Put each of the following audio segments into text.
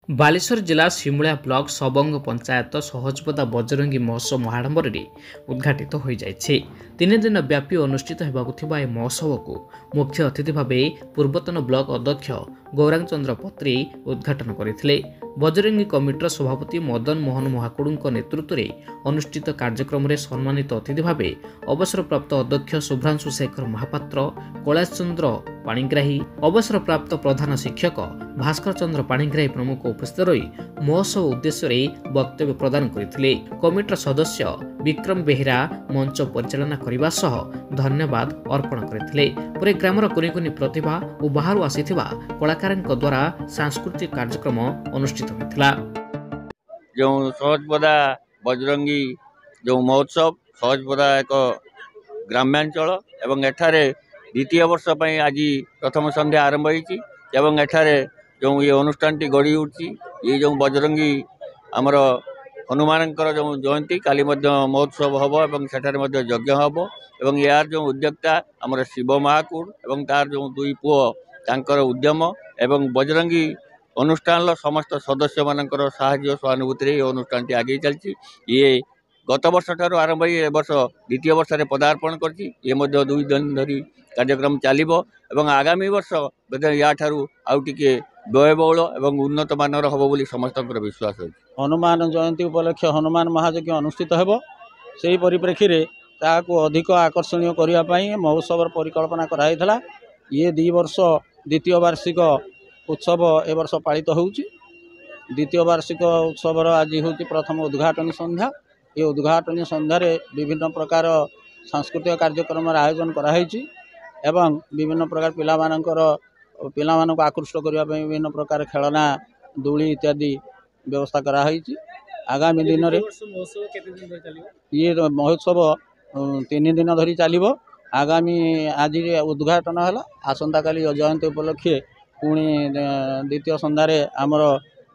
ବାଲେଶ୍ୱର ଜିଲ୍ଲା ସିମୁଳିଆ ବ୍ଲକ ସବଙ୍ଗ ପଞ୍ଚାୟତ ସହଜପଦା ବଜରଙ୍ଗୀ ମହୋତ୍ସବ ମହାଡମ୍ବରରେ ଉଦ୍ଘାଟିତ ହୋଇଯାଇଛି। 3 ଦିନ ବ୍ୟାପୀ ଅନୁଷ୍ଠିତ ହେବାକୁ ଥିବା ଏହି ମହୋତ୍ସବକୁ ମୁଖ୍ୟ ଅତିଥି ଭାବେ ପୂର୍ବତନ ବ୍ଲକ ଅଧ୍ୟକ୍ଷ ଗୌରାଙ୍ଗ ଚନ୍ଦ୍ର ପତ୍ରୀ ଉଦ୍ଘାଟନ କରିଥିଲେ। ବଜରଙ୍ଗୀ କମିଟିର ସଭାପତି ମଦନ ମୋହନ ମହାକୁଡ଼ଙ୍କ ନେତୃତ୍ୱରେ ଅନୁଷ୍ଠିତ କାର୍ଯ୍ୟକ୍ରମରେ ସମ୍ମାନିତ ଅତିଥି ଭାବେ ଅବସରପ୍ରାପ୍ତ ଅଧ୍ୟକ୍ଷ ଶୁଭ୍ରାଂଶୁ ଶେଖର ମହାପାତ୍ର, କୈଳାସ ଚନ୍ଦ୍ର ପାଣିଗ୍ରାହୀ, ଅବସରପ୍ରାପ୍ତ ପ୍ରଧାନ ଶିକ୍ଷକ ଭାସ୍କର ଚନ୍ଦ୍ର ପାଣିଗ୍ରାହୀ ପ୍ରମୁଖ ଉପସ୍ଥିତ ରହି ମହୋତ୍ସବ ଉଦ୍ଦେଶ୍ୟରେ ବକ୍ତବ୍ୟ ପ୍ରଦାନ କରିଥିଲେ। କମିଟିର ସଦସ୍ୟ ବିକ୍ରମ ବେହେରା ମଞ୍ଚ ପରିଚାଳନା କରିବା ସହ ଧନ୍ୟବାଦ ଅର୍ପଣ କରିଥିଲେ। ପରେ ଗ୍ରାମର କୁନି କୁନି ପ୍ରତିଭା ଓ ବାହାରୁ ଆସିଥିବା କଳାକାରଙ୍କ ଦ୍ୱାରା ସାଂସ୍କୃତିକ କାର୍ଯ୍ୟକ୍ରମ ଅନୁଷ୍ଠିତ ହୋଇଥିଲା। जो सहजपदा बजरंगी जो महोत्सव सहजपदा एक ग्राम्यांचल एवं एठारे द्वितीय वर्ष आज प्रथम संध्या आरंभ होती एठारे जो ये अनुष्ठान गढ़ी उठी ये जो बजरंगी आमर हनुमान जो जयंती काली महोत्सव हम और सेठारे यज्ञ हम और यार जो उद्योक्ता आमर शिव महाकूड़ और तार जो दुई पुओ तांकर उद्यम एवं बजरंगी अनुष्ठान समस्त सदस्य मानकर साहाय्य सहानुभूति अनुष्ठान आगे चलती ये गत वर्ष ठार आरंभ हो वर्ष द्वितीय वर्ष में पदार्पण कर 2 दिन धरी कार्यक्रम चलो और आगामी वर्ष या आउ टिके व्ययबहुल और उन्नत मानर हम बोली समस्त विश्वास है। हनुमान जयंती उपलक्ष्य हनुमान महायज्ञ अनुष्ठित हो से परिप्रेक्षी में अधिक आकर्षणीय करने महोत्सव परिकल्पना कराइला। ये 2 वर्ष द्वितीय वार्षिक उत्सव ए वर्ष पालित होउची। द्वितीय वार्षिक उत्सव आज हूँ प्रथम उद्घाटन संध्या। ये उद्घाटन संध्यार विभिन्न प्रकार सांस्कृतिक कार्यक्रम आयोजन कराई एवं विभिन्न प्रकार पिलामानंको आकृष्ट करने विभिन्न प्रकार खेलना दूली इत्यादि व्यवस्था कराई। आगामी दिन में ये महोत्सव 3 दिन धरी चलो। आगामी आज उद्घाटन है आसंता काली जयंती उपलक्षे पुणी द्वितीय संध्यार आमर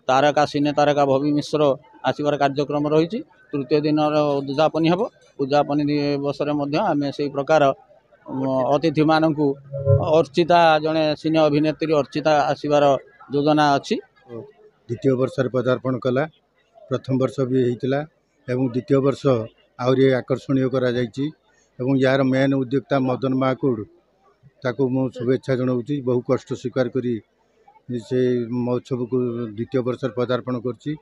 तारका सिने तारका भवि मिश्र आसबार कार्यक्रम रही। तृतीय दिन उद्यापन हम उद्यापन दिवस आम से प्रकार अतिथि मानू अर्चिता जड़े सिने अभिनेत्री अर्चिता आसबार योजना अच्छी। द्वितीय वर्ष पदार्पण कला प्रथम वर्ष भी होता एवं द्वितीय वर्ष आहरी आकर्षणीय करा जायछि एवं यार मेन उद्योक्ता मदन महाकुड़ ताको मु शुभेच्छा जनाऊँगी। बहु कष्ट स्वीकार करी से महोत्सव को द्वितीय वर्ष पदार्पण करछि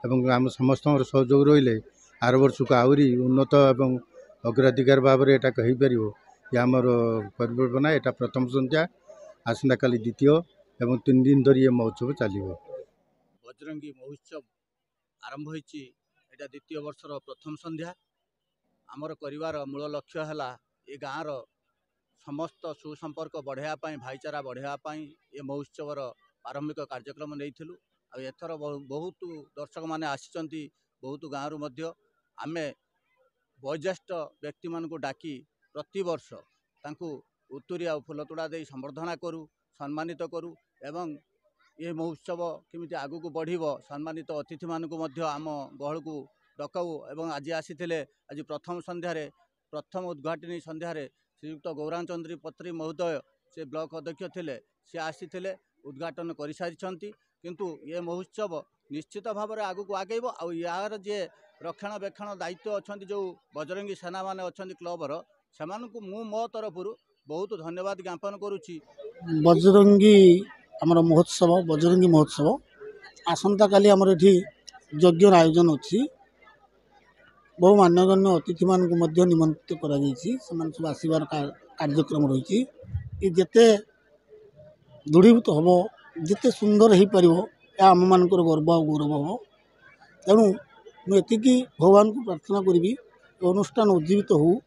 एवं आम समस्त सहयोग रहिले आर वर्ष को आहरी उन्नत एवं अग्राधिकार भाव में एटा कहि परिबो। या आमर परिकल्पना एटा प्रथम संध्या आसंता काली द्वितीय एवं 3 दिन धरी ये महोत्सव चलिबो। बजरंगी महोत्सव आरंभ होइछि एटा द्वितीय वर्षर प्रथम संध्या। आमर परिवार मूल लक्ष्य है ये गाँव समस्त सुसंपर्क बढ़ावाई भाईचारा बढ़ावाई ये महोत्सवर आरंभिक कार्यक्रम नहीं एथर बहुत दर्शक मैंने आसी बहुत गाँव आम वयोज्येष्ठ व्यक्ति मान डाकी प्रति वर्ष उत्तरी आ फुलतोड़ा दे संबर्धना करूँ सम्मानित करूँ एवं ये महोत्सव केमिति आगु को बढ़िबो सम्मानित अतिथि मानकु मध्य आम गहल को डकाऊ एवं आज आसीथिले आज प्रथम संध्यार प्रथम उद्घाटनी संध्यार श्रीयुक्त गौरांग चंद्र पत्री महोदय से ब्लॉक अध्यक्ष थिले से आसीथिले उद्घाटन कर सारी किंतु ये महोत्सव निश्चित भाव में आगु को आगेब आ यार जे रक्षणाबेक्षण दायित्व अच्छा जो बजरंगी सेना मान अच्छा क्लबर से मु मो तरफ बहुत धन्यवाद ज्ञापन करुच्ची। बजरंगी आमर महोत्सव बजरंगी महोत्सव आसंता काली आमर एठी यज्ञ आयोजन अच्छी। बहु मान्यगण्य अतिथि मान निमंत्रित कर सब आसबार कार्यक्रम रही। जिते दृढ़ीभूत हम जिते सुंदर हो पार आम मान गर्व और गौरव हम। तेणु मुझे भगवान को प्रार्थना करी अनुष्ठान उज्जीवित हो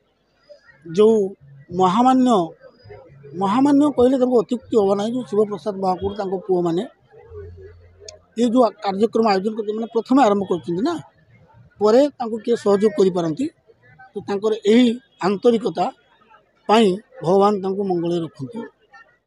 जो महामान्य महामान्य कहले अत्युक्ति हम ना जो शिवप्रसाद महाकुड़ पुओ मैंने ये जो कार्यक्रम आयोजन करते मैंने प्रथम आरंभ कर किए सहयोग करी तो आंतरिकता भगवान मंगल रखु।